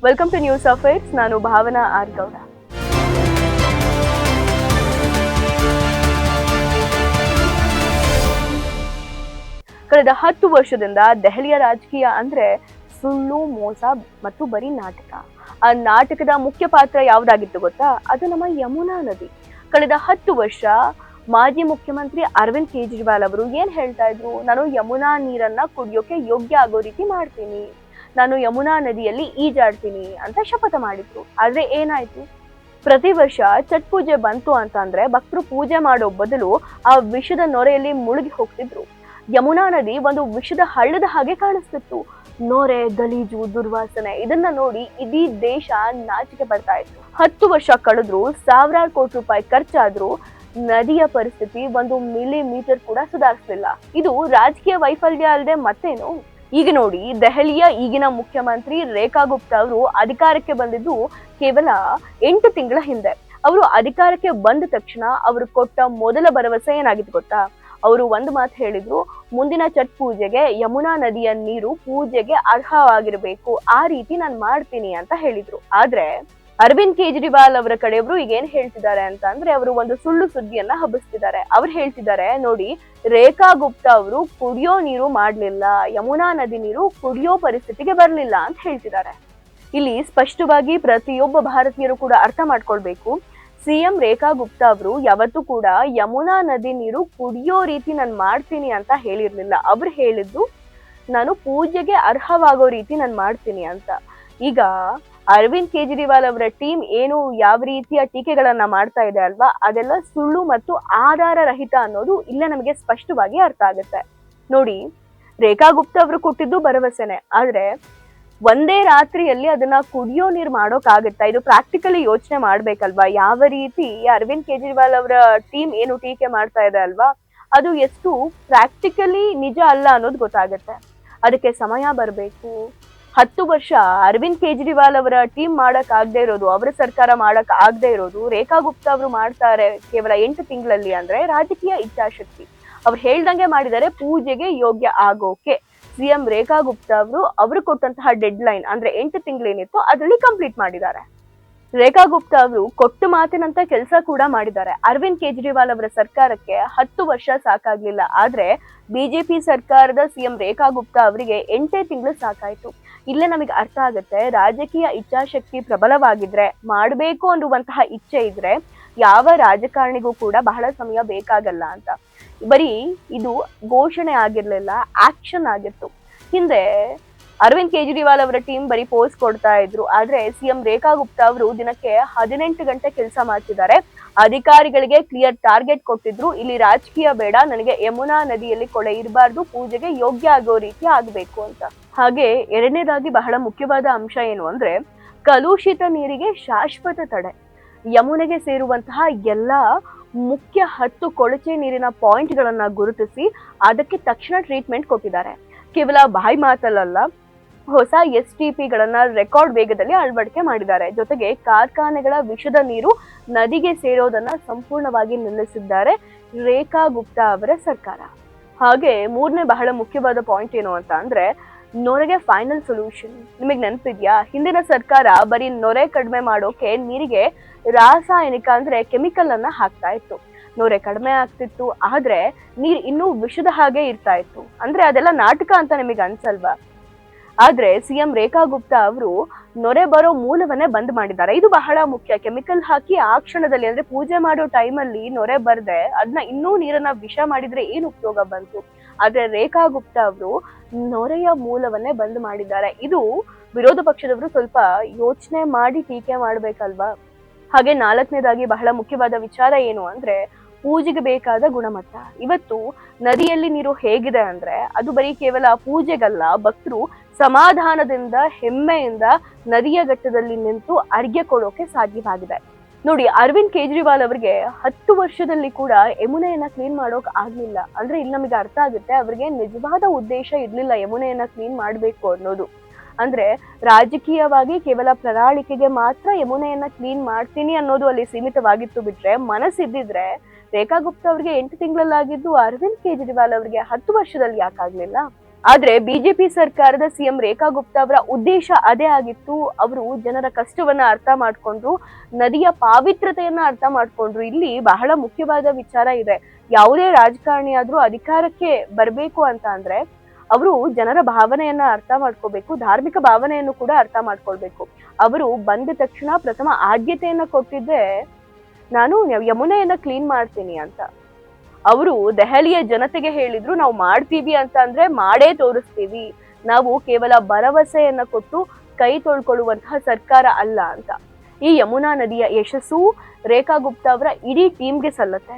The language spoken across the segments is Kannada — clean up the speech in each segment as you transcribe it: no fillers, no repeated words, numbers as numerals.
Welcome two news affairs. ನಾನು ಭಾವನಾ ಆರ್ ಗೌಡ. ಕಳೆದ 10 ವರ್ಷದಿಂದ ದೆಹಲಿಯ ರಾಜಕೀಯ ಅಂದ್ರೆ ಸುಳ್ಳು, ಮೋಸ ಮತ್ತು ಬರೀ ನಾಟಕ. ಆ ನಾಟಕದ ಮುಖ್ಯ ಪಾತ್ರ ಯಾವ್ದಾಗಿತ್ತು ಗೊತ್ತಾ? ಅದು ನಮ್ಮ ಯಮುನಾ ನದಿ. ಕಳೆದ 10 ವರ್ಷ ಮಾಜಿ ಮುಖ್ಯಮಂತ್ರಿ ಅರವಿಂದ್ ಕೇಜ್ರಿವಾಲ್ ಅವರು ಏನ್ ಹೇಳ್ತಾ ಇದ್ರು? ನಾನು ಯಮುನಾ ನೀರನ್ನ ಕುಡಿಯೋಕೆ ಯೋಗ್ಯ ಆಗೋ ರೀತಿ ಮಾಡ್ತೀನಿ, ನಾನು ಯಮುನಾ ನದಿಯಲ್ಲಿ ಈಜಾಡ್ತೀನಿ ಅಂತ ಶಪಥ ಮಾಡಿದ್ರು. ಆದ್ರೆ ಏನಾಯ್ತು? ಪ್ರತಿ ವರ್ಷ ಛಟ್ ಪೂಜೆ ಬಂತು ಅಂತಂದ್ರೆ ಭಕ್ತರು ಪೂಜೆ ಮಾಡೋ ಬದಲು ಆ ವಿಷದ ನೊರೆಯಲ್ಲಿ ಮುಳುಗಿ ಹೋಗ್ತಿದ್ರು. ಯಮುನಾ ನದಿ ಒಂದು ವಿಷದ ಹಳ್ಳದ ಹಾಗೆ ಕಾಣಿಸ್ತಿತ್ತು. ನೊರೆ, ಗಲೀಜು, ದುರ್ವಾಸನೆ ಇದನ್ನ ನೋಡಿ ಇಡೀ ದೇಶ ನಾಚಿಕೆ ಪಡ್ತಾ ಇತ್ತು. 10 ವರ್ಷ ಕಳೆದ್ರು, ಸಾವಿರಾರು ಕೋಟಿ ರೂಪಾಯಿ ಖರ್ಚಾದ್ರೂ ನದಿಯ ಪರಿಸ್ಥಿತಿ 1 ಮಿಲಿಮೀಟರ್ ಕೂಡ ಸುಧಾರಿಸಲಿಲ್ಲ. ಇದು ರಾಜಕೀಯ ವೈಫಲ್ಯ ಅಲ್ಲದೆ ಮತ್ತೇನು? ಈಗ ನೋಡಿ, ದೆಹಲಿಯ ಈಗಿನ ಮುಖ್ಯಮಂತ್ರಿ ರೇಖಾ ಗುಪ್ತಾ ಅವರು ಅಧಿಕಾರಕ್ಕೆ ಬಂದಿದ್ದು ಕೇವಲ 8 ತಿಂಗಳ ಹಿಂದೆ. ಅವರು ಅಧಿಕಾರಕ್ಕೆ ಬಂದ ತಕ್ಷಣ ಅವರು ಕೊಟ್ಟ ಮೊದಲ ಭರವಸೆ ಏನಾಗಿತ್ತು ಗೊತ್ತಾ? ಅವರು ಒಂದು ಮಾತು ಹೇಳಿದ್ರು, ಮುಂದಿನ ಛಟ್ ಪೂಜೆಗೆ ಯಮುನಾ ನದಿಯ ನೀರು ಪೂಜೆಗೆ ಅರ್ಹವಾಗಿರ್ಬೇಕು, ಆ ರೀತಿ ನಾನು ಮಾಡ್ತೀನಿ ಅಂತ ಹೇಳಿದ್ರು. ಆದ್ರೆ ಅರವಿಂದ್ ಕೇಜ್ರಿವಾಲ್ ಅವರ ಕಡೆಯವರು ಈಗ ಏನ್ ಹೇಳ್ತಿದ್ದಾರೆ ಅಂತ ಅಂದ್ರೆ, ಅವರು ಒಂದು ಸುಳ್ಳು ಸುದ್ದಿಯನ್ನ ಹಬ್ಬಿಸ್ತಿದ್ದಾರೆ. ಅವ್ರು ಹೇಳ್ತಿದ್ದಾರೆ, ನೋಡಿ, ರೇಖಾ ಗುಪ್ತಾ ಅವರು ಕುಡಿಯೋ ನೀರು ಮಾಡ್ಲಿಲ್ಲ, ಯಮುನಾ ನದಿ ನೀರು ಕುಡಿಯೋ ಪರಿಸ್ಥಿತಿಗೆ ಬರ್ಲಿಲ್ಲ ಅಂತ ಹೇಳ್ತಿದ್ದಾರೆ. ಇಲ್ಲಿ ಸ್ಪಷ್ಟವಾಗಿ ಪ್ರತಿಯೊಬ್ಬ ಭಾರತೀಯರು ಕೂಡ ಅರ್ಥ ಮಾಡ್ಕೊಳ್ಬೇಕು, ಸಿಎಂ ರೇಖಾ ಗುಪ್ತಾ ಅವರು ಯಾವತ್ತೂ ಕೂಡ ಯಮುನಾ ನದಿ ನೀರು ಕುಡಿಯೋ ರೀತಿ ನಾನು ಮಾಡ್ತೀನಿ ಅಂತ ಹೇಳಿರ್ಲಿಲ್ಲ. ಅವ್ರು ಹೇಳಿದ್ದು, ನಾನು ಪೂಜೆಗೆ ಅರ್ಹವಾಗೋ ರೀತಿ ನಾನು ಮಾಡ್ತೀನಿ ಅಂತ. ಈಗ ಅರವಿಂದ್ ಕೇಜ್ರಿವಾಲ್ ಅವರ ಟೀಮ್ ಏನು ಯಾವ ರೀತಿಯ ಟೀಕೆಗಳನ್ನ ಮಾಡ್ತಾ ಇದೆ ಅಲ್ವಾ, ಅದೆಲ್ಲ ಸುಳ್ಳು ಮತ್ತು ಆಧಾರ ರಹಿತ ಅನ್ನೋದು ಇಲ್ಲೇ ನಮಗೆ ಸ್ಪಷ್ಟವಾಗಿ ಅರ್ಥ ಆಗುತ್ತೆ. ನೋಡಿ, ರೇಖಾ ಗುಪ್ತಾ ಅವರು ಕೊಟ್ಟಿದ್ದು ಭರವಸೆನೆ, ಆದ್ರೆ ಒಂದೇ ರಾತ್ರಿಯಲ್ಲಿ ಅದನ್ನ ಕುಡಿಯೋ ನೀರು ಮಾಡೋಕ್ಕಾಗತ್ತಾ? ಇದು ಪ್ರಾಕ್ಟಿಕಲಿ ಯೋಚನೆ ಮಾಡ್ಬೇಕಲ್ವಾ? ಯಾವ ರೀತಿ ಅರವಿಂದ್ ಕೇಜ್ರಿವಾಲ್ ಅವರ ಟೀಮ್ ಏನು ಟೀಕೆ ಮಾಡ್ತಾ ಇದೆ ಅಲ್ವಾ, ಅದು ಎಷ್ಟು ಪ್ರಾಕ್ಟಿಕಲಿ ನಿಜ ಅಲ್ಲ ಅನ್ನೋದು ಗೊತ್ತಾಗತ್ತೆ. ಅದಕ್ಕೆ ಸಮಯ ಬರಬೇಕು. 10 ವರ್ಷ ಅರವಿಂದ್ ಕೇಜ್ರಿವಾಲ್ ಅವರ ಟೀಮ್ ಮಾಡಕ್ ಆಗದೆ ಇರೋದು, ಅವರ ಸರ್ಕಾರ ಮಾಡಕ್ ಆಗದೆ ಇರೋದು ರೇಖಾ ಗುಪ್ತಾ ಅವರು ಮಾಡ್ತಾರೆ ಕೇವಲ 8 ತಿಂಗಳಲ್ಲಿ ಅಂದ್ರೆ ರಾಜಕೀಯ ಇಚ್ಛಾಶಕ್ತಿ. ಅವ್ರು ಹೇಳ್ದಂಗೆ ಮಾಡಿದರೆ ಪೂಜೆಗೆ ಯೋಗ್ಯ ಆಗೋಕೆ. ಸಿಎಂ ರೇಖಾ ಗುಪ್ತಾ ಅವರು ಕೊಟ್ಟಂತಹ ಡೆಡ್ ಲೈನ್ ಅಂದ್ರೆ 8 ತಿಂಗಳೇನಿತ್ತು ಅದರಲ್ಲಿ ಕಂಪ್ಲೀಟ್ ಮಾಡಿದ್ದಾರೆ. ರೇಖಾ ಗುಪ್ತಾ ಅವರು ಕೊಟ್ಟ ಮಾತಿನಂತ ಕೆಲಸ ಕೂಡ ಮಾಡಿದ್ದಾರೆ. ಅರವಿಂದ್ ಕೇಜ್ರಿವಾಲ್ ಅವರ ಸರ್ಕಾರಕ್ಕೆ 10 ವರ್ಷ ಸಾಕಾಗ್ಲಿಲ್ಲ, ಆದ್ರೆ ಬಿಜೆಪಿ ಸರ್ಕಾರದ ಸಿಎಂ ರೇಖಾ ಗುಪ್ತಾ ಅವರಿಗೆ 8 ತಿಂಗಳು ಸಾಕಾಯ್ತು. ಇಲ್ಲೇ ನಮಗೆ ಅರ್ಥ ಆಗುತ್ತೆ, ರಾಜಕೀಯ ಇಚ್ಛಾಶಕ್ತಿ ಪ್ರಬಲವಾಗಿದ್ರೆ, ಮಾಡಬೇಕು ಅನ್ನುವಂತಹ ಇಚ್ಛೆ ಇದ್ರೆ ಯಾವ ರಾಜಕಾರಣಿಗೂ ಕೂಡ ಬಹಳ ಸಮಯ ಬೇಕಾಗಲ್ಲ ಅಂತ. ಬರೀ ಇದು ಘೋಷಣೆ ಆಗಿರ್ಲಿಲ್ಲ, ಆಕ್ಷನ್ ಆಗಿತ್ತು. ಹಿಂದೆ ಅರವಿಂದ್ ಕೇಜ್ರಿವಾಲ್ ಅವರ ಟೀಮ್ ಬರೀ ಪೋಸ್ ಕೊಡ್ತಾ ಇದ್ರು, ಆದ್ರೆ ಸಿಎಂ ರೇಖಾ ಗುಪ್ತಾ ಅವರು ದಿನಕ್ಕೆ 18 ಗಂಟೆ ಕೆಲಸ ಮಾಡ್ತಿದ್ದಾರೆ. ಅಧಿಕಾರಿಗಳಿಗೆ ಕ್ಲಿಯರ್ ಟಾರ್ಗೆಟ್ ಕೊಟ್ಟಿದ್ರು, ಇಲ್ಲಿ ರಾಜಕೀಯ ಬೇಡ, ನನಗೆ ಯಮುನಾ ನದಿಯಲ್ಲಿ ಕೊಳೆ ಇರಬಾರ್ದು, ಪೂಜೆಗೆ ಯೋಗ್ಯ ಆಗೋ ರೀತಿ ಆಗ್ಬೇಕು ಅಂತ. ಹಾಗೆ ಎರಡನೇದಾಗಿ ಬಹಳ ಮುಖ್ಯವಾದ ಅಂಶ ಏನು ಅಂದ್ರೆ, ಕಲುಷಿತ ನೀರಿಗೆ ಶಾಶ್ವತ ತಡೆ. ಯಮುನೆಗೆ ಸೇರುವಂತಹ ಎಲ್ಲಾ ಮುಖ್ಯ 10 ಕೊಳಚೆ ನೀರಿನ ಪಾಯಿಂಟ್ ಗಳನ್ನ ಗುರುತಿಸಿ ಅದಕ್ಕೆ ತಕ್ಷಣ ಟ್ರೀಟ್ಮೆಂಟ್ ಕೊಟ್ಟಿದ್ದಾರೆ. ಕೇವಲ ಬಾಯಿ ಮಾತಲ್ಲ, ಹೊಸ STP ಗಳನ್ನ ರೆಕಾರ್ಡ್ ವೇಗದಲ್ಲಿ ಅಳವಡಿಕೆ ಮಾಡಿದ್ದಾರೆ. ಜೊತೆಗೆ ಕಾರ್ಖಾನೆಗಳ ವಿಷದ ನೀರು ನದಿಗೆ ಸೇರೋದನ್ನ ಸಂಪೂರ್ಣವಾಗಿ ನಿಲ್ಲಿಸಿದ್ದಾರೆ ರೇಖಾ ಗುಪ್ತಾ ಅವರ ಸರ್ಕಾರ. ಹಾಗೆ ಮೂರನೇ ಬಹಳ ಮುಖ್ಯವಾದ ಪಾಯಿಂಟ್ ಏನು ಅಂತ ಅಂದ್ರೆ, ನೊರೆಗೆ ಫೈನಲ್ ಸೊಲ್ಯೂಷನ್. ನಿಮಗೆ ನೆನಪಿದ್ಯಾ? ಹಿಂದಿನ ಸರ್ಕಾರ ಬರೀ ನೊರೆ ಕಡಿಮೆ ಮಾಡೋಕೆ ನೀರಿಗೆ ರಾಸಾಯನಿಕ ಅಂದ್ರೆ ಕೆಮಿಕಲ್ ಅನ್ನ ಹಾಕ್ತಾ ಇತ್ತು. ನೊರೆ ಕಡಿಮೆ ಆಗ್ತಿತ್ತು, ಆದ್ರೆ ನೀರ್ ಇನ್ನೂ ವಿಷದ ಹಾಗೆ ಇರ್ತಾ ಇತ್ತು. ಅಂದ್ರೆ ಅದೆಲ್ಲ ನಾಟಕ ಅಂತ ನಿಮಗೆ ಅನ್ಸಲ್ವಾ? ಆದ್ರೆ ಸಿಎಂ ರೇಖಾ ಗುಪ್ತಾ ಅವರು ನೊರೆ ಬರೋ ಮೂಲವನ್ನೇ ಬಂದ್ ಮಾಡಿದ್ದಾರೆ. ಇದು ಬಹಳ ಮುಖ್ಯ. ಕೆಮಿಕಲ್ ಹಾಕಿ ಆ ಕ್ಷಣದಲ್ಲಿ ಅಂದ್ರೆ ಪೂಜೆ ಮಾಡೋ ಟೈಮಲ್ಲಿ ನೊರೆ ಬರ್ದೆ ಅದನ್ನ ಇನ್ನೂ ನೀರನ್ನ ವಿಷ ಮಾಡಿದ್ರೆ ಏನು ಉಪಯೋಗ ಬಂತು? ಆದ್ರೆ ರೇಖಾ ಗುಪ್ತಾ ಅವರು ನೊರೆಯ ಮೂಲವನ್ನೇ ಬಂದ್ ಮಾಡಿದ್ದಾರೆ. ಇದು ವಿರೋಧ ಪಕ್ಷದವರು ಸ್ವಲ್ಪ ಯೋಚನೆ ಮಾಡಿ ಟೀಕೆ ಮಾಡ್ಬೇಕಲ್ವಾ? ಹಾಗೆ ನಾಲ್ಕನೇದಾಗಿ ಬಹಳ ಮುಖ್ಯವಾದ ವಿಚಾರ ಏನು ಅಂದ್ರೆ, ಪೂಜೆಗೆ ಬೇಕಾದ ಗುಣಮಟ್ಟ. ಇವತ್ತು ನದಿಯಲ್ಲಿ ನೀರು ಹೇಗಿದೆ ಅಂದ್ರೆ, ಅದು ಬರೀ ಕೇವಲ ಪೂಜೆಗಲ್ಲ, ಭಕ್ತರು ಸಮಾಧಾನದಿಂದ ಹೆಮ್ಮೆಯಿಂದ ನದಿಯ ಘಟ್ಟದಲ್ಲಿ ನಿಂತು ಅರ್ಘ್ಯ ಕೊಡೋಕೆ ಸಾಧ್ಯವಾಗಿದೆ. ನೋಡಿ, ಅರವಿಂದ್ ಕೇಜ್ರಿವಾಲ್ ಅವರಿಗೆ 10 ವರ್ಷದಲ್ಲಿ ಕೂಡ ಯಮುನೆಯನ್ನ ಕ್ಲೀನ್ ಮಾಡೋಕ್ ಆಗ್ಲಿಲ್ಲ ಅಂದ್ರೆ ಇಲ್ಲಿ ನಮಗೆ ಅರ್ಥ ಆಗುತ್ತೆ, ಅವ್ರಿಗೆ ನಿಜವಾದ ಉದ್ದೇಶ ಇರ್ಲಿಲ್ಲ ಯಮುನೆಯನ್ನ ಕ್ಲೀನ್ ಮಾಡ್ಬೇಕು ಅನ್ನೋದು. ಅಂದ್ರೆ ರಾಜಕೀಯವಾಗಿ ಕೇವಲ ಪ್ರಣಾಳಿಕೆಗೆ ಮಾತ್ರ ಯಮುನೆಯನ್ನ ಕ್ಲೀನ್ ಮಾಡ್ತೀನಿ ಅನ್ನೋದು ಅಲ್ಲಿ ಸೀಮಿತವಾಗಿತ್ತು ಬಿಟ್ರೆ, ಮನಸ್ಸಿದ್ದಿದ್ರೆ ರೇಖಾ ಗುಪ್ತಾ ಅವ್ರಿಗೆ 8 ತಿಂಗಳಲ್ಲಾಗಿದ್ದು ಅರವಿಂದ್ ಕೇಜ್ರಿವಾಲ್ ಅವರಿಗೆ 10 ವರ್ಷದಲ್ಲಿ ಯಾಕಾಗ್ಲಿಲ್ಲ? ಆದ್ರೆ ಬಿಜೆಪಿ ಸರ್ಕಾರದ ಸಿಎಂ ರೇಖಾ ಗುಪ್ತಾ ಅವರ ಉದ್ದೇಶ ಅದೇ ಆಗಿತ್ತು. ಅವರು ಜನರ ಕಷ್ಟವನ್ನ ಅರ್ಥ ಮಾಡ್ಕೊಂಡ್ರು, ನದಿಯ ಪಾವಿತ್ರತೆಯನ್ನ ಅರ್ಥ ಮಾಡ್ಕೊಂಡ್ರು. ಇಲ್ಲಿ ಬಹಳ ಮುಖ್ಯವಾದ ವಿಚಾರ ಇದೆ. ಯಾವುದೇ ರಾಜಕಾರಣಿ ಆದ್ರೂ ಅಧಿಕಾರಕ್ಕೆ ಬರ್ಬೇಕು ಅಂತ ಅಂದ್ರೆ ಅವರು ಜನರ ಭಾವನೆಯನ್ನ ಅರ್ಥ ಮಾಡ್ಕೋಬೇಕು, ಧಾರ್ಮಿಕ ಭಾವನೆಯನ್ನು ಕೂಡ ಅರ್ಥ ಮಾಡ್ಕೊಳ್ಬೇಕು. ಅವರು ಬಂದ ತಕ್ಷಣ ಪ್ರಥಮ ಆದ್ಯತೆಯನ್ನ ಕೊಟ್ಟಿದ್ದೆ ನಾನು ಯಮುನೆಯನ್ನ ಕ್ಲೀನ್ ಮಾಡ್ತೀನಿ ಅಂತ. ಅವರು ದೆಹಲಿಯ ಜನತೆಗೆ ಹೇಳಿದ್ರು, ನಾವು ಮಾಡ್ತೀವಿ ಅಂತ ಅಂದ್ರೆ ಮಾಡೇ ತೋರಿಸ್ತೀವಿ, ನಾವು ಕೇವಲ ಭರವಸೆಯನ್ನ ಕೊಟ್ಟು ಕೈ ತೊಳ್ಕೊಳ್ಳುವಂತಹ ಸರ್ಕಾರ ಅಲ್ಲ ಅಂತ. ಈ ಯಮುನಾ ನದಿಯ ಯಶಸ್ಸು ರೇಖಾ ಗುಪ್ತಾ ಅವರ ಇಡೀ ಟೀಮ್ಗೆ ಸಲ್ಲತ್ತೆ.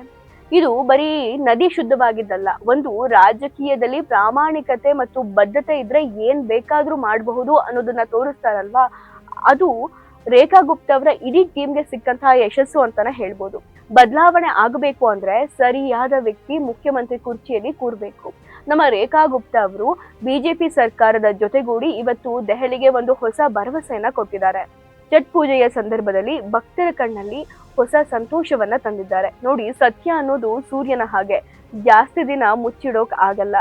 ಇದು ಬರೀ ನದಿ ಶುದ್ಧವಾಗಿದ್ದಲ್ಲ, ಒಂದು ರಾಜಕೀಯದಲ್ಲಿ ಪ್ರಾಮಾಣಿಕತೆ ಮತ್ತು ಬದ್ಧತೆ ಇದ್ರೆ ಏನ್ ಬೇಕಾದ್ರೂ ಮಾಡಬಹುದು ಅನ್ನೋದನ್ನ ತೋರಿಸ್ತಾರಲ್ವಾ, ಅದು ರೇಖಾ ಗುಪ್ತಾ ಅವರ ಇಡೀ ಟೀಮ್ಗೆ ಸಿಕ್ಕಂತಹ ಯಶಸ್ಸು ಅಂತಾನೆ ಹೇಳ್ಬೋದು. ಬದಲಾವಣೆ ಆಗಬೇಕು ಅಂದ್ರೆ ಸರಿಯಾದ ವ್ಯಕ್ತಿ ಮುಖ್ಯಮಂತ್ರಿ ಕುರ್ಚಿಯಲ್ಲಿ ಕೂರ್ಬೇಕು. ನಮ್ಮ ರೇಖಾ ಗುಪ್ತಾ ಅವರು ಬಿಜೆಪಿ ಸರ್ಕಾರದ ಜೊತೆಗೂಡಿ ಇವತ್ತು ದೆಹಲಿಗೆ ಒಂದು ಹೊಸ ಭರವಸೆಯನ್ನ ಕೊಟ್ಟಿದ್ದಾರೆ. ಛಟ್ ಪೂಜೆಯ ಸಂದರ್ಭದಲ್ಲಿ ಭಕ್ತರ ಕಣ್ಣಲ್ಲಿ ಹೊಸ ಸಂತೋಷವನ್ನ ತಂದಿದ್ದಾರೆ. ನೋಡಿ, ಸತ್ಯ ಅನ್ನೋದು ಸೂರ್ಯನ ಹಾಗೆ, ಜಾಸ್ತಿ ದಿನ ಮುಚ್ಚಿಡೋಕ್ ಆಗಲ್ಲ.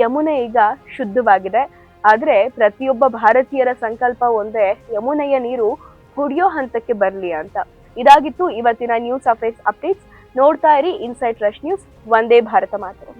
ಯಮುನೆ ಈಗ ಶುದ್ಧವಾಗಿದೆ, ಆದ್ರೆ ಪ್ರತಿಯೊಬ್ಬ ಭಾರತೀಯರ ಸಂಕಲ್ಪ ಒಂದೇ, ಯಮುನೆಯ ನೀರು ಕುಡಿಯೋ ಹಂತಕ್ಕೆ ಬರ್ಲಿ ಅಂತ. ಇದಾಗಿತ್ತು ಇವತ್ತಿನ ನ್ಯೂಸ್ ಅಫೇರ್ಸ್ ಅಪ್ಡೇಟ್ಸ್. ನೋಡ್ತಾ ಇರಿ insight rush news. Vande Bharat ಮಾತರಂ.